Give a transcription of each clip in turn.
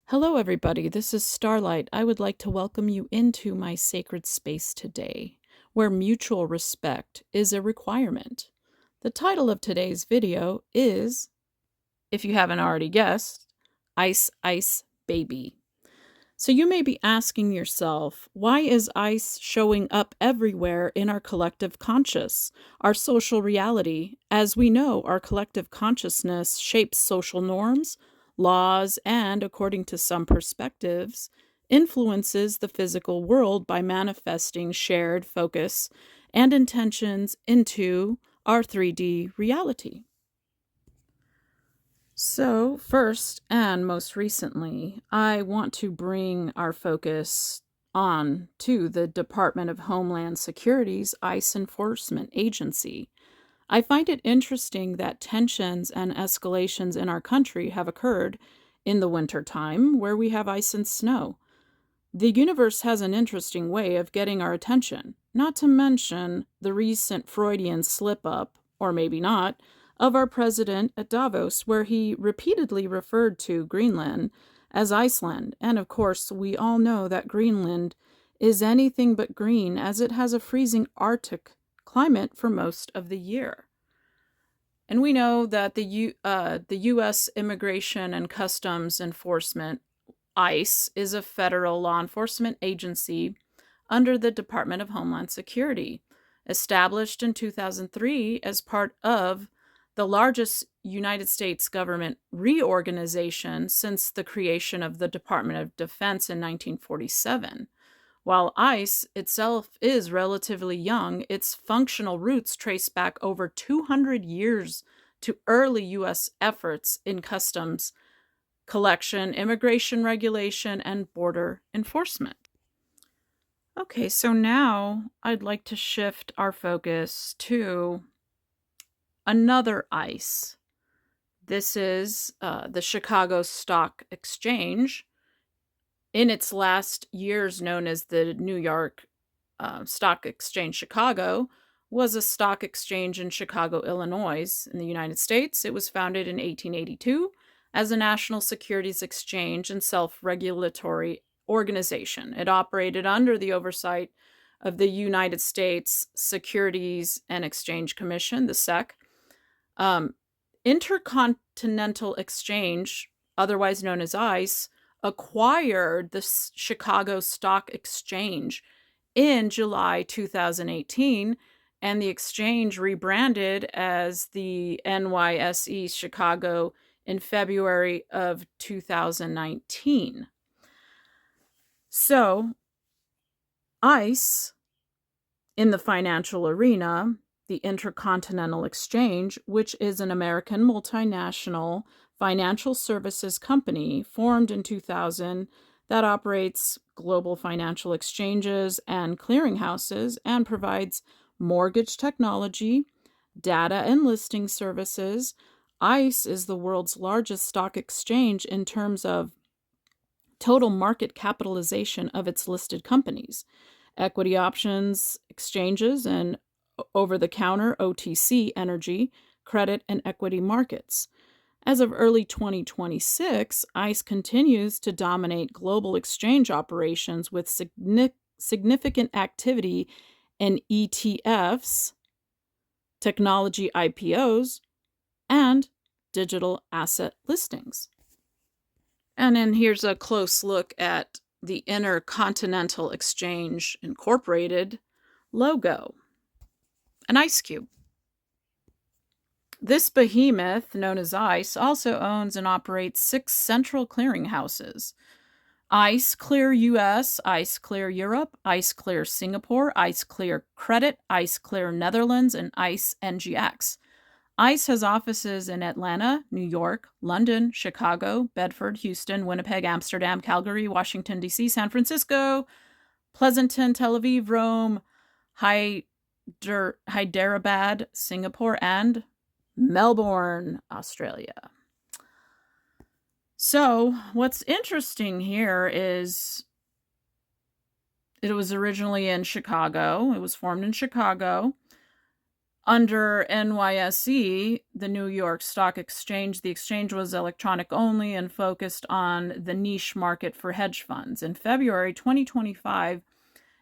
Hello, everybody. This is Starlight. I would like to welcome you into my sacred space today, where mutual respect is a requirement. The title of today's video is, if you haven't already guessed, Ice Ice Baby. So you may be asking yourself, why is ice showing up everywhere in our collective conscious, our social reality? As we know, our collective consciousness shapes social norms, laws, and, according to some perspectives, influences the physical world by manifesting shared focus and intentions into our 3D reality. So, first and most recently, I want to bring our focus on to the Department of Homeland Security's ICE Enforcement Agency. I find it interesting that tensions and escalations in our country have occurred in the wintertime where we have ice and snow. The universe has an interesting way of getting our attention, not to mention the recent Freudian slip up, or maybe not, of our president at Davos, where he repeatedly referred to Greenland as Iceland. And of course, we all know that Greenland is anything but green, as it has a freezing Arctic climate for most of the year. And we know that the U.S. Immigration and Customs Enforcement, ICE, is a federal law enforcement agency under the Department of Homeland Security, established in 2003 as part of the largest United States government reorganization since the creation of the Department of Defense in 1947. While ICE itself is relatively young, its functional roots trace back over 200 years to early U.S. efforts in customs collection, immigration regulation, and border enforcement. Okay, so now I'd like to shift our focus to another ICE. This is the Chicago Stock Exchange. In its last years, known as the New York Stock Exchange Chicago, was a stock exchange in Chicago, Illinois, in the United States. It was founded in 1882 as a national securities exchange and self-regulatory organization. It operated under the oversight of the United States Securities and Exchange Commission, the SEC. Intercontinental Exchange, otherwise known as ICE, acquired the Chicago Stock Exchange in July 2018, and the exchange rebranded as the NYSE Chicago in February of 2019. So, ICE, in the financial arena, the Intercontinental Exchange, which is an American multinational financial services company formed in 2000 that operates global financial exchanges and clearinghouses and provides mortgage technology, data and listing services. ICE is the world's largest stock exchange in terms of total market capitalization of its listed companies, equity options exchanges, and over-the-counter OTC energy, credit, and equity markets. As of early 2026, ICE continues to dominate global exchange operations with significant activity in ETFs, technology IPOs, and digital asset listings. And then here's a close look at the Intercontinental Exchange Incorporated logo. An ice cube. This behemoth, known as ICE, also owns and operates 6 central clearinghouses: ICE Clear US, ICE Clear Europe, ICE Clear Singapore, ICE Clear Credit, ICE Clear Netherlands, and ICE NGX. ICE has offices in Atlanta, New York, London, Chicago, Bedford, Houston, Winnipeg, Amsterdam, Calgary, Washington, D.C., San Francisco, Pleasanton, Tel Aviv, Rome, Hyderabad, Singapore, and Melbourne, Australia. So, what's interesting here is it was originally in Chicago. It was formed in Chicago. Under NYSE, the New York Stock Exchange, the exchange was electronic only and focused on the niche market for hedge funds. In February 2025,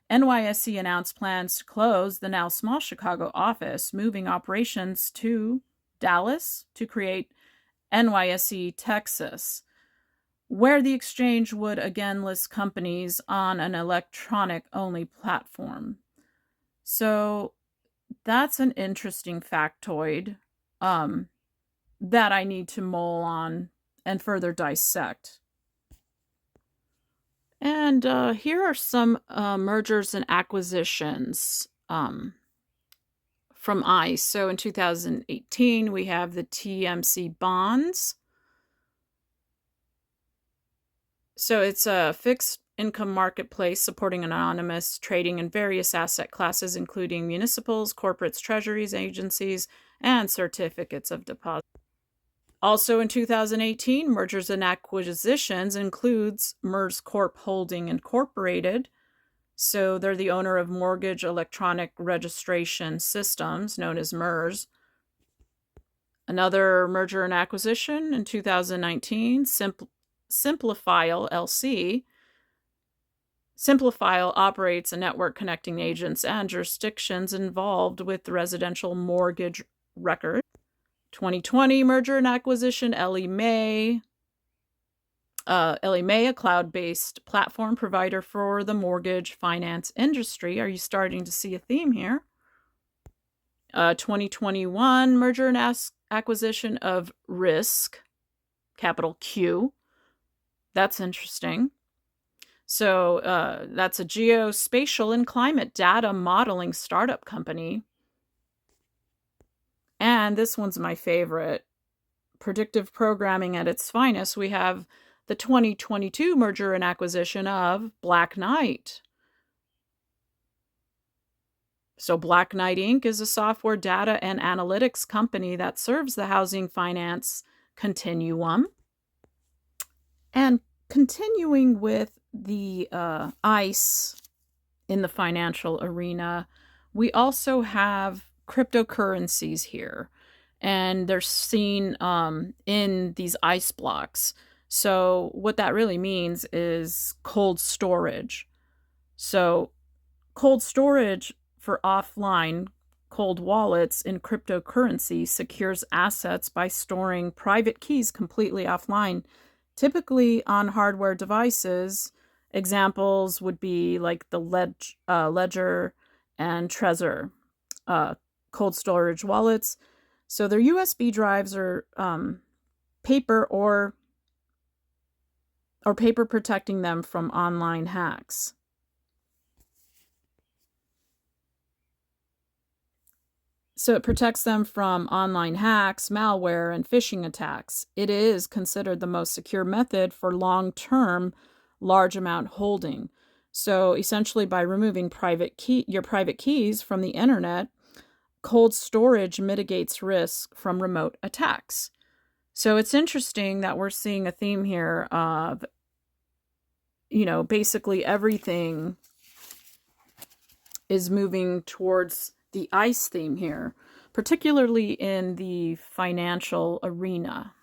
NYSE announced plans to close the now small Chicago office, moving operations to Dallas to create NYSE Texas, where the exchange would again list companies on an electronic-only platform. So that's an interesting factoid that I need to mull on and further dissect. And here are some mergers and acquisitions from ICE. So in 2018, we have the TMC bonds. So it's a fixed income marketplace supporting anonymous trading in various asset classes, including municipals, corporates, treasuries, agencies, and certificates of deposit. Also in 2018, mergers and acquisitions includes MERS Corp Holding Incorporated. So they're the owner of Mortgage Electronic Registration Systems, known as MERS. Another merger and acquisition in 2019, Simplifile LC. Simplifile operates a network connecting agents and jurisdictions involved with the residential mortgage record. 2020 merger and acquisition, Ellie Mae, a cloud-based platform provider for the mortgage finance industry. Are you starting to see a theme here? 2021 merger and acquisition of Risk, capital Q. That's interesting. So that's a geospatial and climate data modeling startup company. And this one's my favorite. Predictive programming at its finest. We have the 2022 merger and acquisition of Black Knight. So Black Knight Inc. is a software data and analytics company that serves the housing finance continuum. And continuing with the ICE in the financial arena, we also have cryptocurrencies here, and they're seen in these ICE blocks. So what that really means is cold storage. So cold storage for offline cold wallets in cryptocurrency secures assets by storing private keys completely offline, typically on hardware devices. Examples would be like the Ledger and Trezor cold storage wallets. So their USB drives are paper or paper protecting them from online hacks. So it protects them from online hacks, malware, and phishing attacks. It is considered the most secure method for long-term, large amount holding. So essentially, by removing your private keys from the internet, cold storage mitigates risk from remote attacks. So it's interesting that we're seeing a theme here of, basically everything is moving towards the ICE theme here, particularly in the financial arena.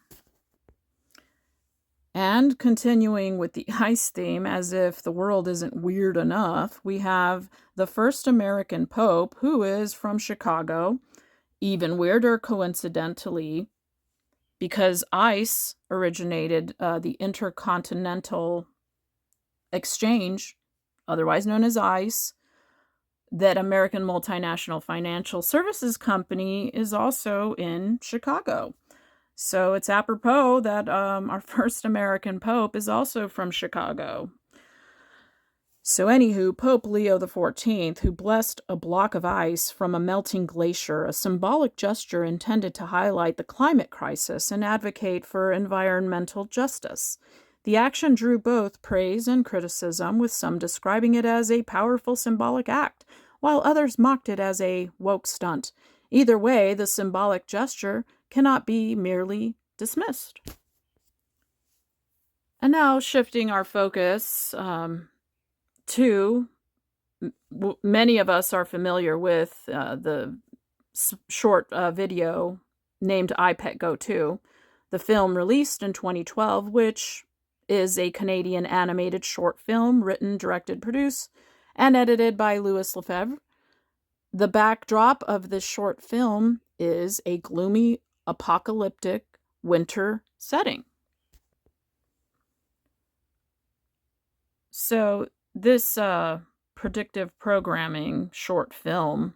And continuing with the ICE theme, as if the world isn't weird enough, we have the first American Pope, who is from Chicago. Even weirder, coincidentally, because ICE originated the Intercontinental Exchange, otherwise known as ICE. That American multinational financial services company is also in Chicago. So it's apropos that our first American Pope is also from Chicago. So anywho, Pope Leo XIV, who blessed a block of ice from a melting glacier, a symbolic gesture intended to highlight the climate crisis and advocate for environmental justice. The action drew both praise and criticism, with some describing it as a powerful symbolic act, while others mocked it as a woke stunt. Either way, the symbolic gesture cannot be merely dismissed. And now shifting our focus to, many of us are familiar with the short video named I Pet Goat 2. The film released in 2012, which is a Canadian animated short film written, directed, produced, and edited by Louis Lefebvre. The backdrop of this short film is a gloomy, apocalyptic winter setting. So this predictive programming short film,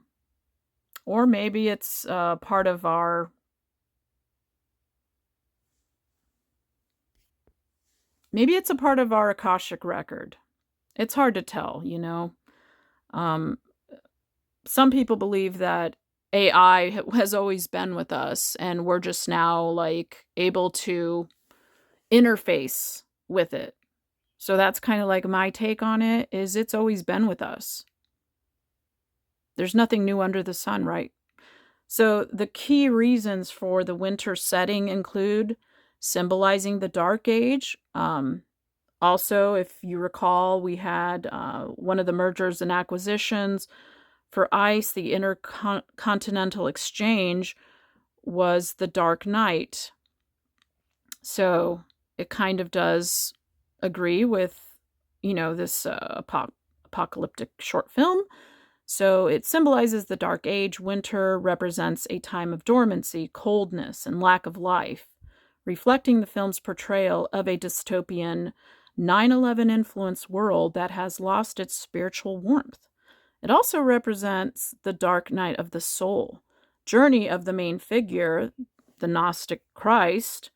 or maybe it's part of our Akashic record. It's hard to tell, you know. Some people believe that AI has always been with us and we're just now like able to interface with it. So that's kind of like my take on it, is it's always been with us. There's nothing new under the sun, right? So the key reasons for the winter setting include symbolizing the dark age. Also, if you recall, we had one of the mergers and acquisitions for ICE, the Intercontinental Exchange, was the Dark Knight. So it kind of does agree with, this apocalyptic short film. So it symbolizes the dark age. Winter represents a time of dormancy, coldness, and lack of life, reflecting the film's portrayal of a dystopian 9/11 influenced world that has lost its spiritual warmth. It also represents the dark night of the soul, journey of the main figure, the Gnostic Christ,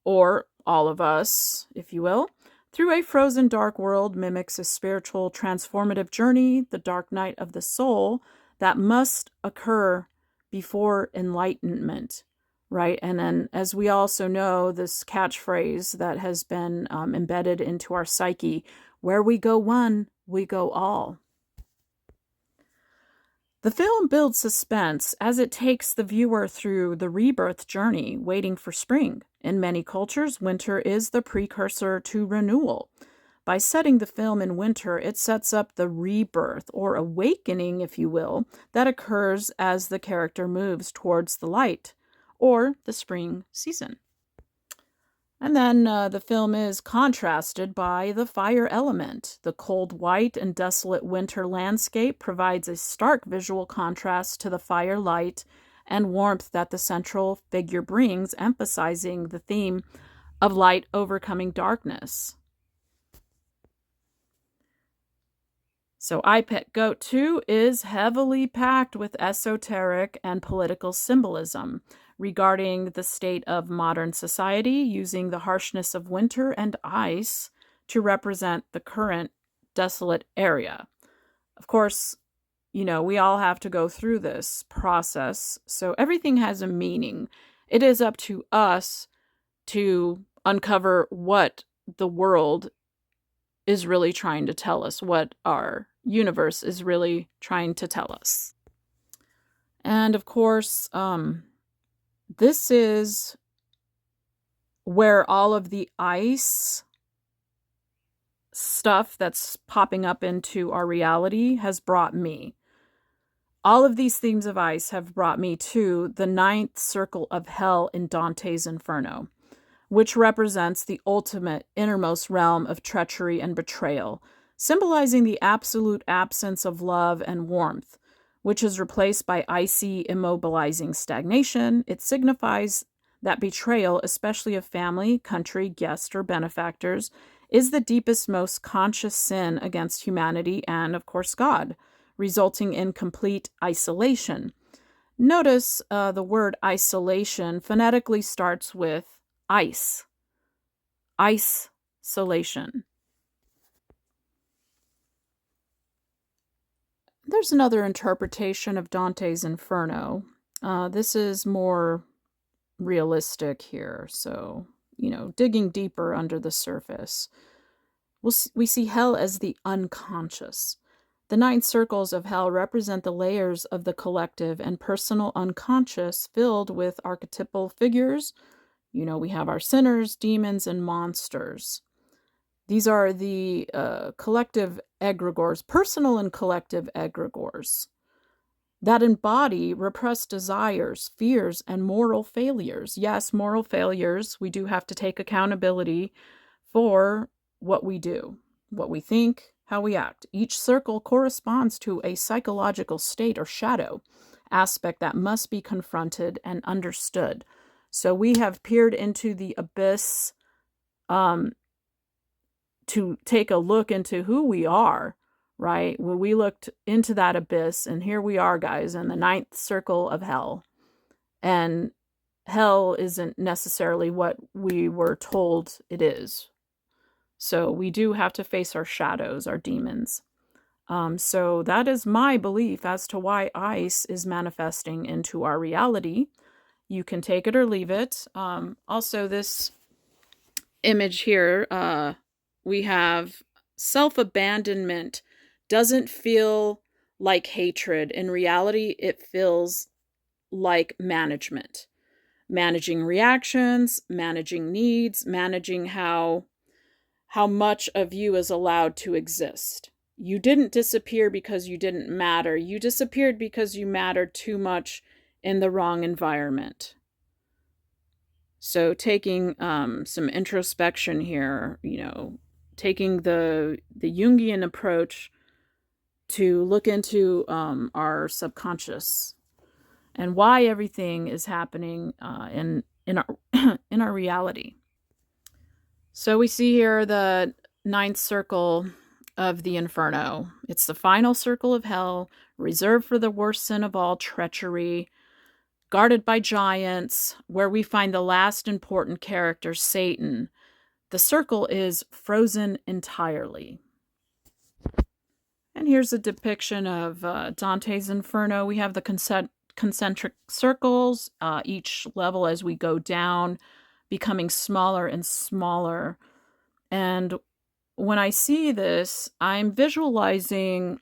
or all of us, if you will, through a frozen dark world. Mimics a spiritual transformative journey, the dark night of the soul, that must occur before enlightenment, right? And then, as we also know, this catchphrase that has been embedded into our psyche, where we go one, we go all. The film builds suspense as it takes the viewer through the rebirth journey, waiting for spring. In many cultures, winter is the precursor to renewal. By setting the film in winter, it sets up the rebirth, or awakening, if you will, that occurs as the character moves towards the light, or the spring season. And then the film is contrasted by the fire element. The cold, white, and desolate winter landscape provides a stark visual contrast to the fire light and warmth that the central figure brings, emphasizing the theme of light overcoming darkness. So I Pet Goat 2 is heavily packed with esoteric and political symbolism regarding the state of modern society, using the harshness of winter and ice to represent the current desolate area. Of course, we all have to go through this process, so everything has a meaning. It is up to us to uncover what the world is really trying to tell us, what our universe is really trying to tell us. And of course, this is where all of the ice stuff that's popping up into our reality has brought me. All of these themes of ice have brought me to the 9th circle of hell in Dante's Inferno, which represents the ultimate innermost realm of treachery and betrayal, symbolizing the absolute absence of love and warmth, which is replaced by icy, immobilizing stagnation. It signifies that betrayal, especially of family, country, guests, or benefactors, is the deepest, most conscious sin against humanity and, of course, God, resulting in complete isolation. Notice the word isolation phonetically starts with ice. Isolation. There's another interpretation of Dante's Inferno. This is more realistic here, so, digging deeper under the surface. We see hell as the unconscious. The 9 circles of hell represent the layers of the collective and personal unconscious filled with archetypal figures. We have our sinners, demons, and monsters. These are the collective egregores, personal and collective egregores. that embody repressed desires, fears, and moral failures. Yes, moral failures. We do have to take accountability for what we do, what we think, how we act. Each circle corresponds to a psychological state or shadow aspect that must be confronted and understood. So we have peered into the abyss to take a look into who we are, right? When we looked into that abyss, and here we are, guys, in the 9th circle of hell. And hell isn't necessarily what we were told it is. So we do have to face our shadows, our demons. So that is my belief as to why ice is manifesting into our reality. You can take it or leave it. Also, this image here, we have self-abandonment doesn't feel like hatred. In reality, it feels like management. Managing reactions, managing needs, managing how much of you is allowed to exist. You didn't disappear because you didn't matter. You disappeared because you mattered too much in the wrong environment. So taking some introspection here, taking the Jungian approach to look into our subconscious and why everything is happening in our in our reality. So we see here the 9th circle of the inferno. It's the final circle of hell, reserved for the worst sin of all, treachery, guarded by giants, where we find the last important character, Satan. The circle is frozen entirely. And here's a depiction of Dante's Inferno. We have the concentric circles, each level as we go down, becoming smaller and smaller. And when I see this, I'm visualizing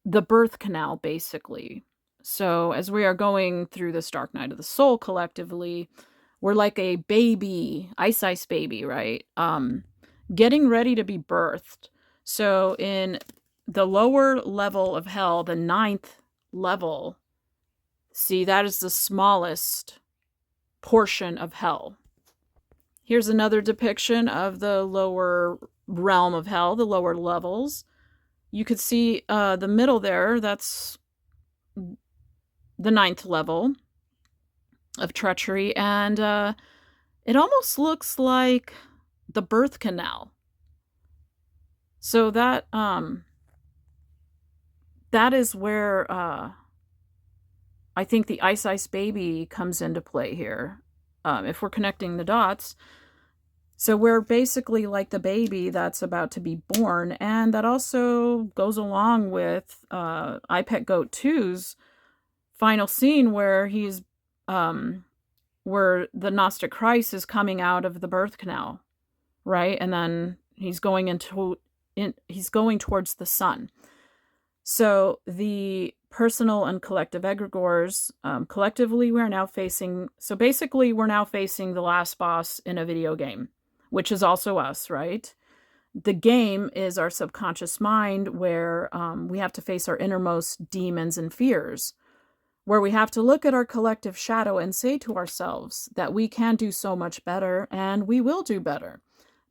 the birth canal, basically. So as we are going through this dark night of the soul collectively, we're like a baby, ice baby, right? Getting ready to be birthed. So in the lower level of hell, the 9th level, see, that is the smallest portion of hell. Here's another depiction of the lower realm of hell, the lower levels. You could see the middle there, that's the 9th level of treachery, and it almost looks like the birth canal. So that is where I think the ice baby comes into play here. If we're connecting the dots. So we're basically like the baby that's about to be born, and that also goes along with I Pet Goat 2's final scene where he's where the Gnostic Christ is coming out of the birth canal, right? And then he's going towards the sun. So the personal and collective egregores, collectively we're now facing, so basically we're now facing the last boss in a video game, which is also us, right? The game is our subconscious mind, where we have to face our innermost demons and fears, where we have to look at our collective shadow and say to ourselves that we can do so much better, and we will do better.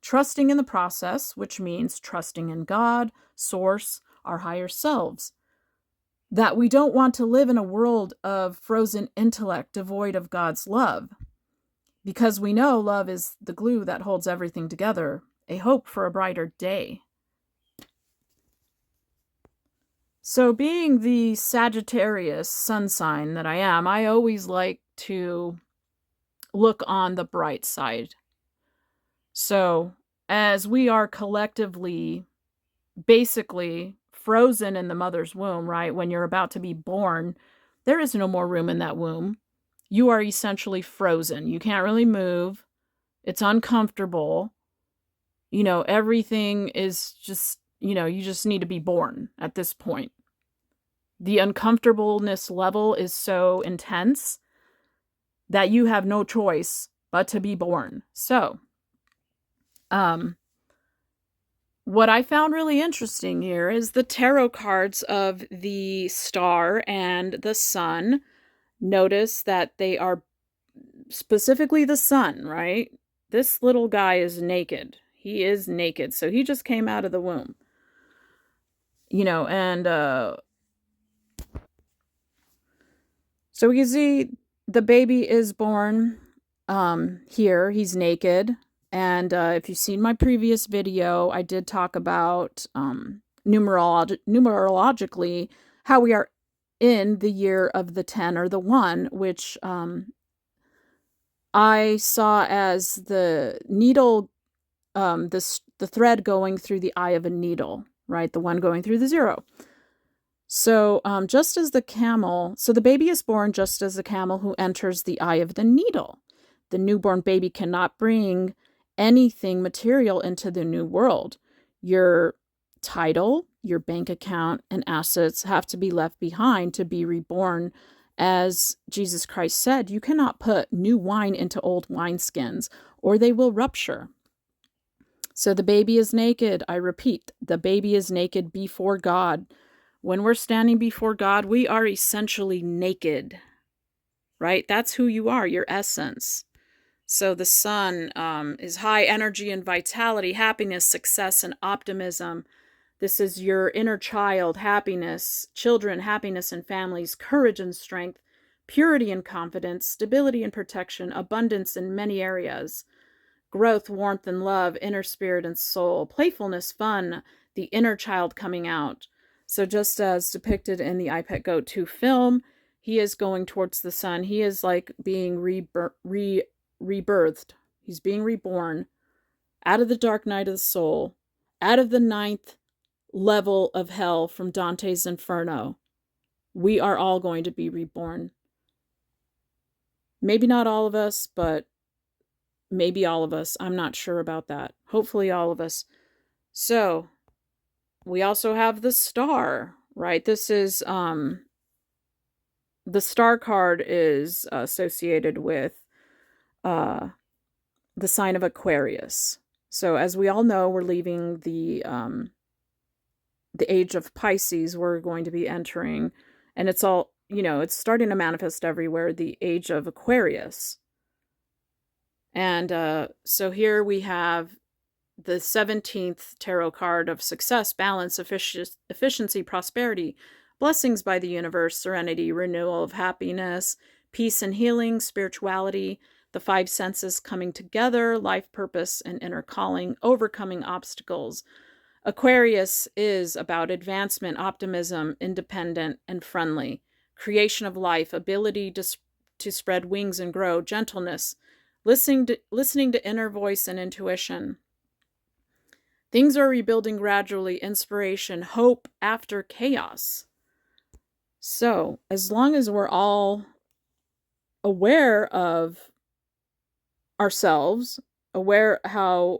Trusting in the process, which means trusting in God, Source, our higher selves. That we don't want to live in a world of frozen intellect devoid of God's love. Because we know love is the glue that holds everything together, a hope for a brighter day. So being the Sagittarius sun sign that I am, I always like to look on the bright side. So as we are collectively basically frozen in the mother's womb, right? When you're about to be born, there is no more room in that womb. You are essentially frozen. You can't really move. It's uncomfortable. Everything is just, you just need to be born at this point. The uncomfortableness level is so intense that you have no choice but to be born. So, What I found really interesting here is the tarot cards of the star and the sun. Notice that they are specifically the sun, right? This little guy is naked. He is naked. So he just came out of the womb. And so we can see the baby is born here. He's naked. And if you've seen my previous video, I did talk about numerologically how we are in the year of the 10 or the 1, which I saw as the needle, the thread going through the eye of a needle, right? The 1 going through the 0. So just as the camel, so the baby is born just as the camel who enters the eye of the needle. The newborn baby cannot bring anything material into the new world. Your title, your bank account, and assets have to be left behind to be reborn. As Jesus Christ said, you cannot put new wine into old wineskins, or they will rupture. So the baby is naked. I repeat, the baby is naked before God. When we're standing before God, we are essentially naked, right? That's who you are, your essence. So the sun is high energy and vitality, happiness, success, and optimism. This is your inner child, happiness, children, happiness and families, courage and strength, purity and confidence, stability and protection, abundance in many areas, growth, warmth and love, inner spirit and soul, playfulness, fun, the inner child coming out. So just as depicted in the I Pet Goat 2 film, he is going towards the sun. He is like being rebirthed. He's being reborn out of the dark night of the soul, out of the 9th level of hell from Dante's Inferno. We are all going to be reborn. Maybe not all of us, but maybe all of us. I'm not sure about that. Hopefully all of us. So we also have the star, right? This is the star card is associated with the sign of Aquarius. So as we all know, we're leaving the age of Pisces. We're going to be entering, and it's all, it's starting to manifest everywhere, the age of Aquarius. And so here we have the 17th tarot card of success, balance, efficiency, prosperity, blessings by the universe, serenity, renewal of happiness, peace and healing, spirituality, the 5 senses coming together, life purpose and inner calling, overcoming obstacles. Aquarius is about advancement, optimism, independent and friendly, creation of life, ability to spread wings and grow, gentleness, listening to inner voice and intuition. Things are rebuilding gradually, inspiration, hope after chaos. So, as long as we're all aware of ourselves, aware how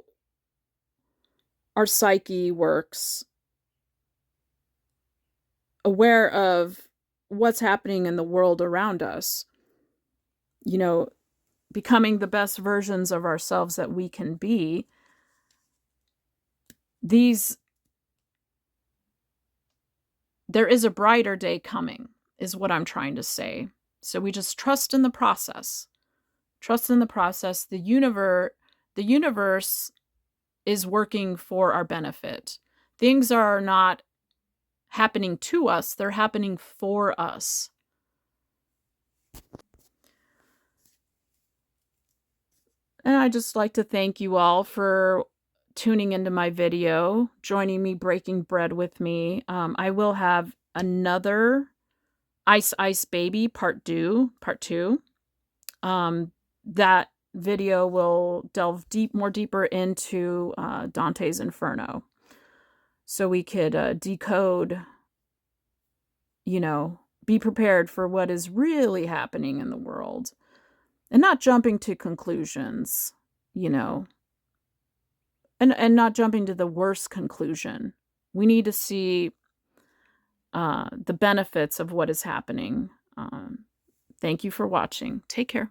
our psyche works, aware of what's happening in the world around us, becoming the best versions of ourselves that we can be, there is a brighter day coming, is what I'm trying to say. So we just trust in the process. Trust in the process. The universe is working for our benefit. Things are not happening to us, they're happening for us. And I just like to thank you all for tuning into my video, joining me, breaking bread with me. I will have another Ice Baby part 2. That video will delve more deeper into Dante's Inferno. So we could decode, be prepared for what is really happening in the world. And not jumping to conclusions, and not jumping to the worst conclusion. We need to see the benefits of what is happening. Thank you for watching. Take care.